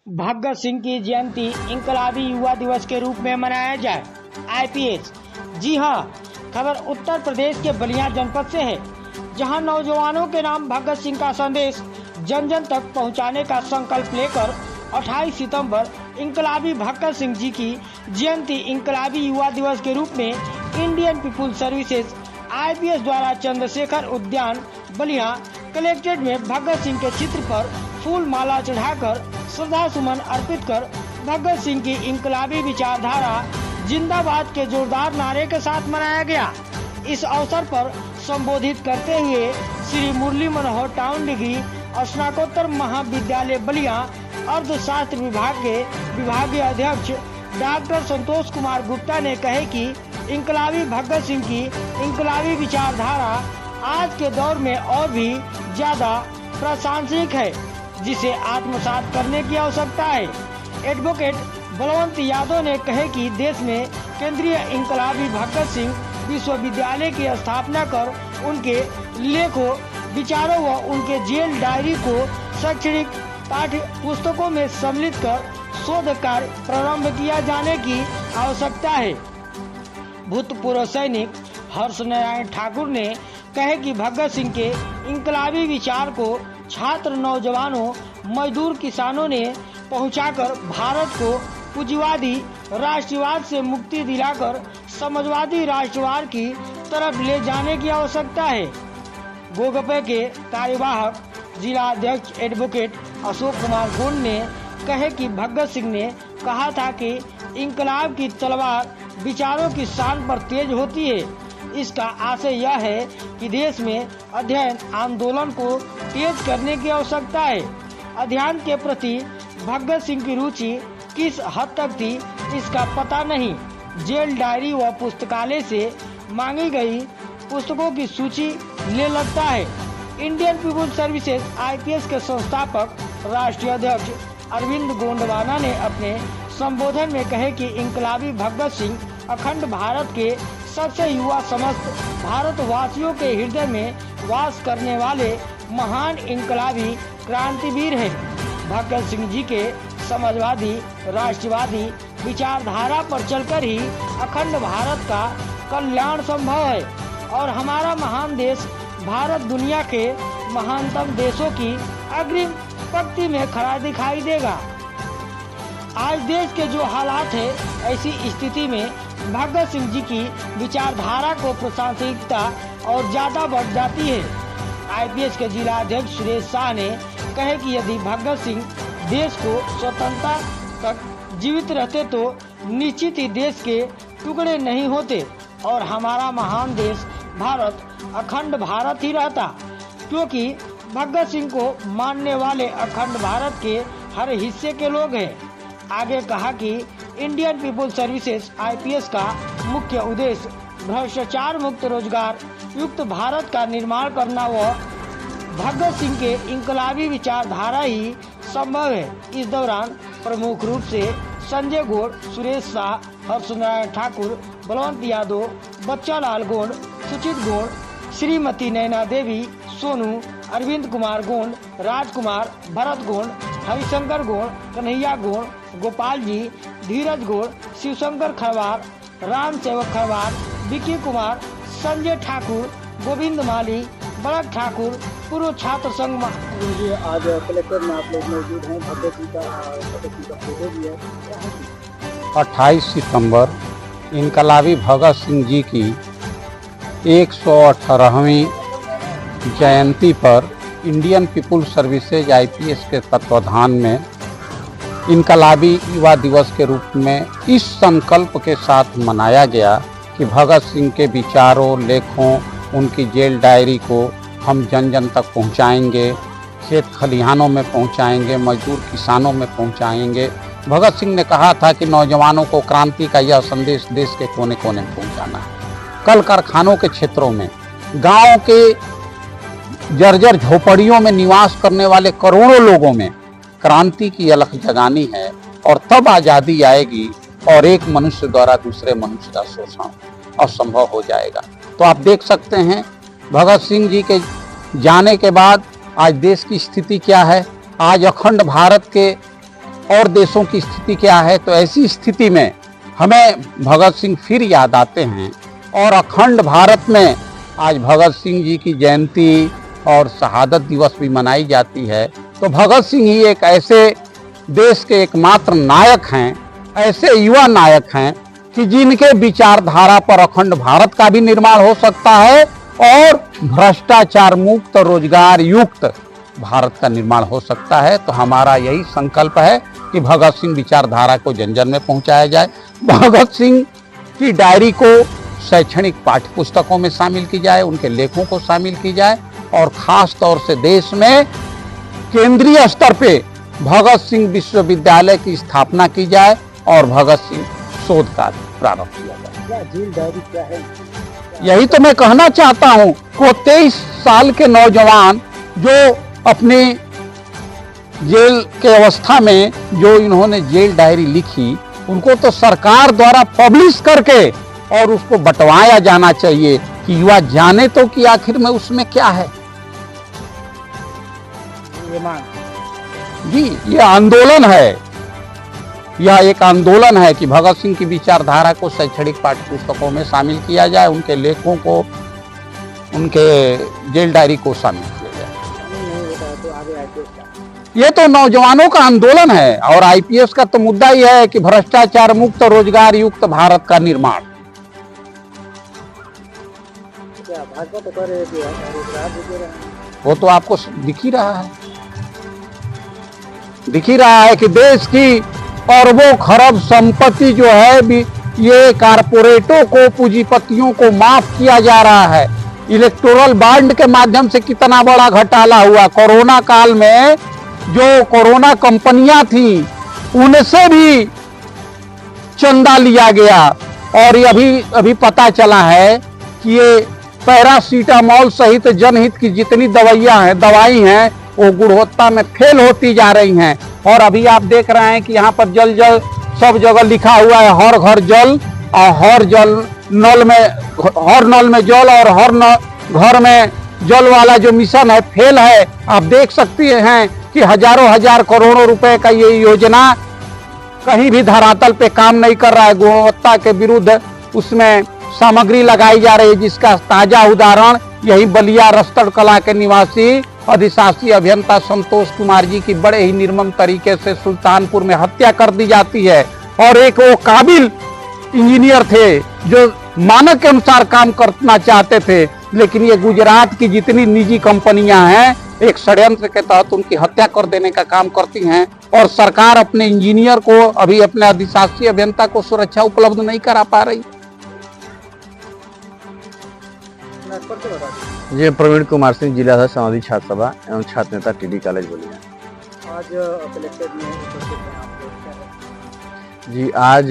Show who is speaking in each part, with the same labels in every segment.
Speaker 1: भगत सिंह की जयंती इंकलाबी युवा दिवस के रूप में मनाया जाए। आईपीएस। जी हां, खबर उत्तर प्रदेश के बलिया जनपद से है, जहां नौजवानों के नाम भगत सिंह का संदेश जन जन तक पहुंचाने का संकल्प लेकर 28 सितंबर इंकलाबी भगत सिंह जी की जयंती इंकलाबी युवा दिवस के रूप में इंडियन पीपुल सर्विसेज आईपीएस द्वारा चंद्रशेखर उद्यान बलिया कलेक्ट्रेट में भगत सिंह के चित्र पर फूल माला चढ़ाकर श्रद्धा सुमन अर्पित कर भगत सिंह की इंकलाबी विचारधारा जिंदाबाद के जोरदार नारे के साथ मनाया गया। इस अवसर पर संबोधित करते हुए श्री मुरली मनोहर टाउन डिग्री और स्नातकोत्तर महाविद्यालय बलिया अर्थशास्त्र विभाग के विभागीय अध्यक्ष डॉक्टर संतोष कुमार गुप्ता ने कहे कि इंकलाबी भगत सिंह की इंकलाबी विचारधारा आज के दौर में और भी ज्यादा प्रासंगिक है, जिसे आत्मसात करने की आवश्यकता है। एडवोकेट बलवंत यादव ने कहे कि देश में केंद्रीय इंकलाबी भगत सिंह विश्वविद्यालय की स्थापना कर उनके लेखों, विचारों व उनके जेल डायरी को शैक्षणिक पाठ्य पुस्तकों में सम्मिलित कर शोध कार्य प्रारंभ किया जाने की आवश्यकता है। भूतपूर्व सैनिक हर्ष नारायण ठाकुर ने कहे कि भगत सिंह के इंकलाबी विचार को छात्र, नौजवानों, मजदूर, किसानों ने पहुंचाकर भारत को पूंजीवादी राष्ट्रवाद से मुक्ति दिलाकर समाजवादी राष्ट्रवाद की तरफ ले जाने की आवश्यकता है। गोगपे के कार्यवाहक जिला अध्यक्ष एडवोकेट अशोक कुमार गोंड ने कहे कि भगत सिंह ने कहा था कि इंकलाब की तलवार विचारों की शान पर तेज होती है। इसका आशय यह है कि देश में अध्ययन आंदोलन को तेज करने की आवश्यकता है। अध्ययन के प्रति भगत सिंह की रुचि किस हद तक थी, इसका पता नहीं। जेल डायरी व पुस्तकालय से मांगी गई पुस्तकों की सूची ले लगता है। इंडियन पीपुल सर्विसेज आईपीएस के संस्थापक राष्ट्रीय अध्यक्ष अरविंद गोंडवाना ने अपने संबोधन में कहे कि इंकलाबी भगत सिंह अखंड भारत के सबसे युवा समस्त भारतवासियों के हृदय में वास करने वाले महान इंकलाबी क्रांतिवीर हैं। भगत सिंह जी के समाजवादी राष्ट्रवादी विचारधारा पर चलकर ही अखंड भारत का कल्याण संभव है और हमारा महान देश भारत दुनिया के महानतम देशों की अग्रिम पंक्ति में खड़ा दिखाई देगा। आज देश के जो हालात है, ऐसी स्थिति में भगत सिंह जी की विचारधारा को प्रासंगिकता और ज्यादा बढ़ जाती है। आईपीएस के जिला अध्यक्ष सुरेश शाह ने कहे कि यदि भगत सिंह देश को स्वतंत्रता तक जीवित रहते तो निश्चित ही देश के टुकड़े नहीं होते और हमारा महान देश भारत अखंड भारत ही रहता, क्योंकि भगत सिंह को मानने वाले अखंड भारत के हर हिस्से के लोग हैं। आगे कहा कि इंडियन पीपुल सर्विसेज आईपीएस का मुख्य उद्देश्य भ्रष्टाचार मुक्त रोजगार युक्त भारत का निर्माण करना व भगत सिंह के इंकलाबी विचारधारा ही संभव है। इस दौरान प्रमुख रूप से संजय गौड़, सुरेश शाह, हर्ष नारायण ठाकुर, बलवंत यादव, बच्चा लाल गोंड, सुचित गोंड, श्रीमती नैना देवी, सोनू, अरविंद कुमार गोंड, राजकुमार, भरत गोंड, हरिशंकर गोंड, कन्हैया गोंड, गोपाल जी, धीरज गोंड, शिवशंकर खरवार, राम सेवक खरवार, विकी कुमार, संजय ठाकुर, गोविंद माली, बड़क ठाकुर, पूर्व छात्र संघ।
Speaker 2: आज कलेक्टर में आप लोग मौजूद हैं, भगत जी का फोटो भी है।
Speaker 3: 28 सितंबर इंकलाबी भगत सिंह जी की 118वीं जयंती पर इंडियन पीपुल सर्विसेज आईपीएस के तत्वाधान में इंकलाबी युवा दिवस के रूप में इस संकल्प के साथ मनाया गया कि भगत सिंह के विचारों, लेखों, उनकी जेल डायरी को हम जन जन तक पहुंचाएंगे, खेत खलिहानों में पहुंचाएंगे, मजदूर किसानों में पहुंचाएंगे। भगत सिंह ने कहा था कि नौजवानों को क्रांति का यह संदेश देश के कोने कोने में पहुंचाना है। कल कारखानों के क्षेत्रों में, गांव के जर्जर झोपड़ियों में निवास करने वाले करोड़ों लोगों में क्रांति की अलख जगानी है और तब आज़ादी आएगी और एक मनुष्य द्वारा दूसरे मनुष्य का शोषण असंभव हो जाएगा। तो आप देख सकते हैं भगत सिंह जी के जाने के बाद आज देश की स्थिति क्या है। आज अखंड भारत के और देशों की स्थिति क्या है। तो ऐसी स्थिति में हमें भगत सिंह फिर याद आते हैं और अखंड भारत में आज भगत सिंह जी की जयंती और शहादत दिवस भी मनाई जाती है। तो भगत सिंह ही एक ऐसे देश के एकमात्र नायक हैं, ऐसे युवा नायक हैं कि जिनके विचारधारा पर अखंड भारत का भी निर्माण हो सकता है और भ्रष्टाचार मुक्त रोजगार युक्त भारत का निर्माण हो सकता है। तो हमारा यही संकल्प है कि भगत सिंह विचारधारा को जन जन में पहुंचाया जाए। भगत सिंह की डायरी को शैक्षणिक पाठ्य पुस्तकों में शामिल की जाए, उनके लेखों को शामिल की जाए और खास तौर से देश में केंद्रीय स्तर पे भगत सिंह विश्वविद्यालय की स्थापना की जाए और भगत सिंह शोध कार्य प्रारंभ किया जाए।
Speaker 2: क्या जेल डायरी क्या है?
Speaker 3: यही तो मैं कहना चाहता हूं कि 23 साल के नौजवान जो अपने जेल के अवस्था में जो इन्होंने जेल डायरी लिखी, उनको तो सरकार द्वारा पब्लिश करके और उसको बंटवाया जाना चाहिए कि युवा जाने तो कि आखिर में उसमें क्या है।
Speaker 2: ये मांग
Speaker 3: जी, ये आंदोलन है, यह एक आंदोलन है कि भगत सिंह की विचारधारा को शैक्षणिक पाठ्य पुस्तकों में शामिल किया जाए, उनके लेखों को, उनके जेल डायरी को शामिल किया जाए।
Speaker 2: नहीं होता तो आगे आईपीएस का
Speaker 3: ये तो नौजवानों का आंदोलन है और आईपीएस का तो मुद्दा ही है कि भ्रष्टाचार मुक्त रोजगार युक्त भारत का निर्माण।
Speaker 2: क्या भाजपा तो कर रही है, रोजगार भी दे रहे हैं।
Speaker 3: वो तो आपको दिख ही रहा है, दिख ही रहा है कि देश की अरबों खरब संपत्ति जो है ये कारपोरेटों को, पूंजीपतियों को माफ किया जा रहा है। इलेक्टोरल बॉन्ड के माध्यम से कितना बड़ा घोटाला हुआ। कोरोना काल में जो कोरोना कंपनियां थी उनसे भी चंदा लिया गया और ये अभी पता चला है कि ये पैरासीटामोल सहित जनहित की जितनी दवाई हैं वो गुणवत्ता में फेल होती जा रही हैं। और अभी आप देख रहे हैं कि यहाँ पर जल जल सब जगह लिखा हुआ है, हर घर जल और हर नल में जल और हर घर में जल वाला जो मिशन है फेल है। आप देख सकते हैं कि हजारों हजार करोड़ों रुपए का ये योजना कहीं भी धरातल पे काम नहीं कर रहा है। गुणवत्ता के विरुद्ध उसमें सामग्री लगाई जा रही है, जिसका ताजा उदाहरण यही बलिया रस्तड़ कला के निवासी अधिशासी अभियंता संतोष कुमार जी की बड़े ही निर्मम तरीके से सुल्तानपुर में हत्या कर दी जाती है। और एक वो काबिल इंजीनियर थे जो मानक के अनुसार काम करना चाहते थे, लेकिन ये गुजरात की जितनी निजी कंपनियां हैं एक षड्यंत्र के तहत उनकी हत्या कर देने का काम करती हैं और सरकार अपने इंजीनियर को, अभी अपने अधिशासी अभियंता को सुरक्षा उपलब्ध नहीं करा पा रही।
Speaker 4: जी, प्रवीण कुमार सिंह, जिला अध्यक्ष समाधि छात्र सभा एवं छात्र नेता टीडी कॉलेज बलिया।
Speaker 2: आज कलेक्टर में उपस्थित हैं आप लोग, क्या है?
Speaker 4: जी, आज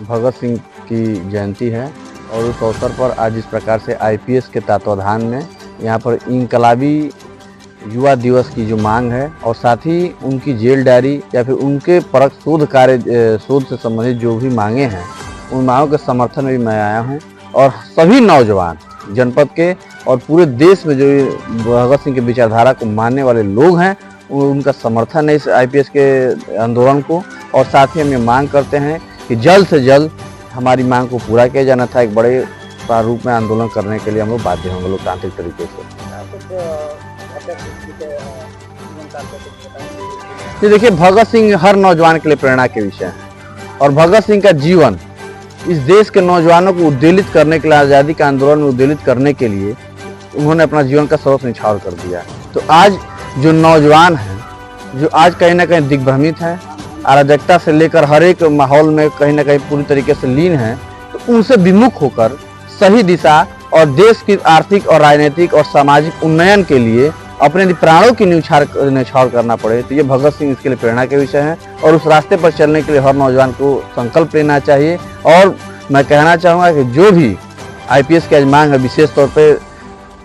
Speaker 4: भगत सिंह की जयंती है और उस अवसर पर आज इस प्रकार से आईपीएस के तत्वाधान में यहाँ पर इनकलाबी युवा दिवस की जो मांग है और साथ ही उनकी जेल डायरी या फिर उनके परख शोध से संबंधित जो भी मांगे हैं उन मांगों के समर्थन में भी मैं आया हूँ। और सभी नौजवान जनपद के और पूरे देश में जो भगत सिंह के विचारधारा को मानने वाले लोग हैं उनका समर्थन है इस आईपीएस के आंदोलन को। और साथ ही हम ये मांग करते हैं कि जल्द से जल्द हमारी मांग को पूरा किया जाना था। एक बड़े प्रारूप में आंदोलन करने के लिए हम लोग बाध्य होंगे लोकतांत्रिक तरीके से। देखिए, भगत सिंह हर नौजवान के लिए प्रेरणा के विषय है और भगत सिंह का जीवन इस देश के नौजवानों को उद्वेलित करने के लिए, आज़ादी के आंदोलन में उद्वेलित करने के लिए उन्होंने अपना जीवन का सर्वस्व न्यौछावर कर दिया। तो आज जो नौजवान हैं, जो आज कहीं ना कहीं दिग्भ्रमित हैं, अराजकता से लेकर हर एक माहौल में कहीं ना कहीं पूरी तरीके से लीन हैं, तो उनसे विमुख होकर सही दिशा और देश की आर्थिक और राजनीतिक और सामाजिक उन्नयन के लिए अपने प्राणों की न्यौछावर करना पड़े, तो ये भगत सिंह इसके लिए प्रेरणा के विषय है। और उस रास्ते पर चलने के लिए हर नौजवान को संकल्प लेना चाहिए। और मैं कहना चाहूँगा कि जो भी आईपीएस की आज मांग है, विशेष तौर पर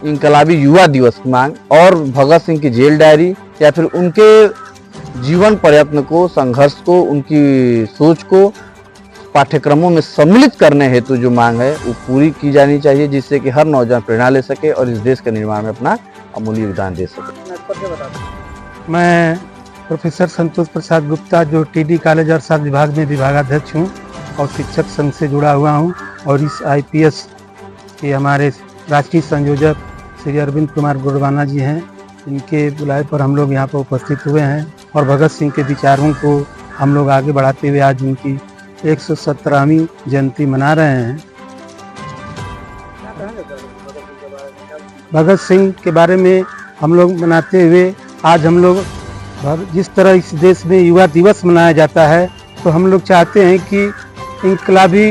Speaker 4: इनकलाबी युवा दिवस की मांग और भगत सिंह की जेल डायरी या फिर उनके जीवन प्रयत्न को, संघर्ष को, उनकी सोच को पाठ्यक्रमों में सम्मिलित करने हेतु जो मांग है वो पूरी की जानी चाहिए, जिससे कि हर नौजवान प्रेरणा ले सके और इस देश के निर्माण में अपना अमूल्य योगदान दे सके।
Speaker 2: बता दें।
Speaker 5: मैं प्रोफेसर संतोष प्रसाद गुप्ता, जो टीडी कॉलेज अर्थशास्त्र विभाग में विभागाध्यक्ष हूँ और शिक्षक संघ से जुड़ा हुआ हूँ, और इस आईपीएस के हमारे राष्ट्रीय संयोजक श्री अरविंद कुमार गुरवाना जी हैं। इनके बुलाए पर हम लोग यहाँ पर उपस्थित हुए हैं और भगत सिंह के विचारों को हम लोग आगे बढ़ाते हुए आज उनकी 117वीं जयंती मना रहे हैं। भगत सिंह के बारे में हम लोग मनाते हुए आज हम लोग जिस तरह इस देश में युवा दिवस मनाया जाता है, तो हम लोग चाहते हैं कि इनकलाबी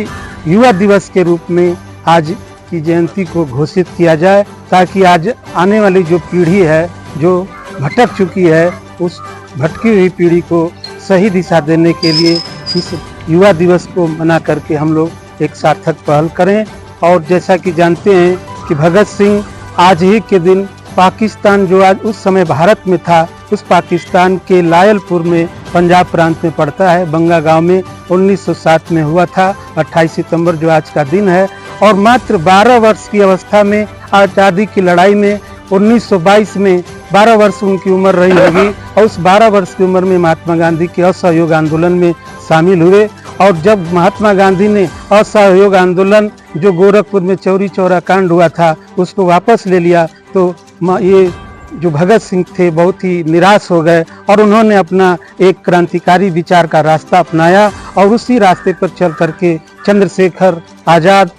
Speaker 5: युवा दिवस के रूप में आज की जयंती को घोषित किया जाए, ताकि आज आने वाली जो पीढ़ी है जो भटक चुकी है, उस भटकी हुई पीढ़ी को सही दिशा देने के लिए इस युवा दिवस को मना करके हम लोग एक सार्थक पहल करें। और जैसा कि जानते हैं कि भगत सिंह आज ही के दिन पाकिस्तान, जो आज उस समय भारत में था, उस पाकिस्तान के लायलपुर में पंजाब प्रांत में पड़ता है, बंगा गांव में 1907 में हुआ था। 28 सितंबर जो आज का दिन है, और मात्र 12 वर्ष की अवस्था में आज़ादी की लड़ाई में 1922 में 12 वर्ष उनकी उम्र रही होगी, और उस 12 वर्ष की उम्र में महात्मा गांधी के असहयोग आंदोलन में शामिल हुए। और जब महात्मा गांधी ने असहयोग आंदोलन, जो गोरखपुर में चौरी चौरा कांड हुआ था, उसको वापस ले लिया, तो ये जो भगत सिंह थे बहुत ही निराश हो गए और उन्होंने अपना एक क्रांतिकारी विचार का रास्ता अपनाया, और उसी रास्ते पर चल करके चंद्रशेखर आज़ाद,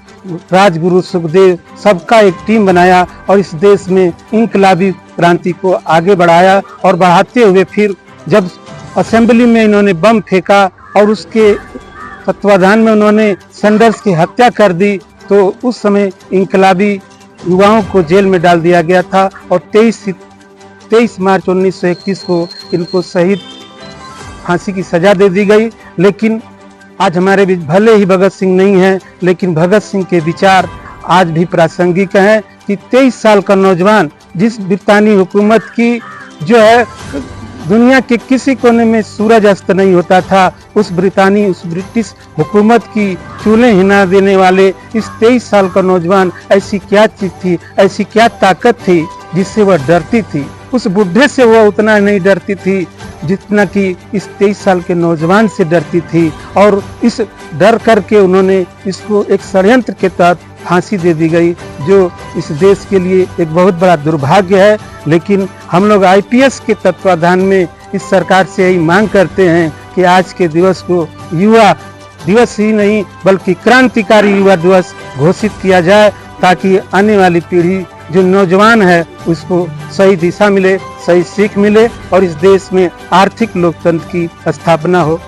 Speaker 5: राजगुरु, सुखदेव, सबका एक टीम बनाया और इस देश में इनकलाबी क्रांति को आगे बढ़ाया। और बढ़ाते हुए फिर जब असेंबली में इन्होंने बम फेंका और उसके तत्वाधान में उन्होंने सैंडर्स की हत्या कर दी, तो उस समय इनकलाबी युवाओं को जेल में डाल दिया गया था, और 23 मार्च 1931 को इनको शहीद फांसी की सजा दे दी गई। लेकिन आज हमारे बीच भले ही भगत सिंह नहीं हैं, लेकिन भगत सिंह के विचार आज भी प्रासंगिक हैं कि 23 साल का नौजवान, जिस ब्रितानी हुकूमत की जो है दुनिया के किसी कोने में सूरज अस्त नहीं होता था, उस ब्रिटिश हुकूमत की चूल्हे हिला देने वाले इस 23 साल का नौजवान, ऐसी क्या चीज थी, ऐसी क्या ताकत थी जिससे वह डरती थी। उस बुढ़े से वह उतना नहीं डरती थी जितना कि इस 23 साल के नौजवान से डरती थी, और इस डर करके उन्होंने इसको एक षड्यंत्र के तहत फांसी दे दी गई, जो इस देश के लिए एक बहुत बड़ा दुर्भाग्य है। लेकिन हम लोग आईपीएस के तत्वाधान में इस सरकार से यही मांग करते हैं कि आज के दिवस को युवा दिवस ही नहीं बल्कि क्रांतिकारी युवा दिवस घोषित किया जाए, ताकि आने वाली पीढ़ी जो नौजवान है उसको सही दिशा मिले, सही सीख मिले और इस देश में आर्थिक लोकतंत्र की स्थापना हो।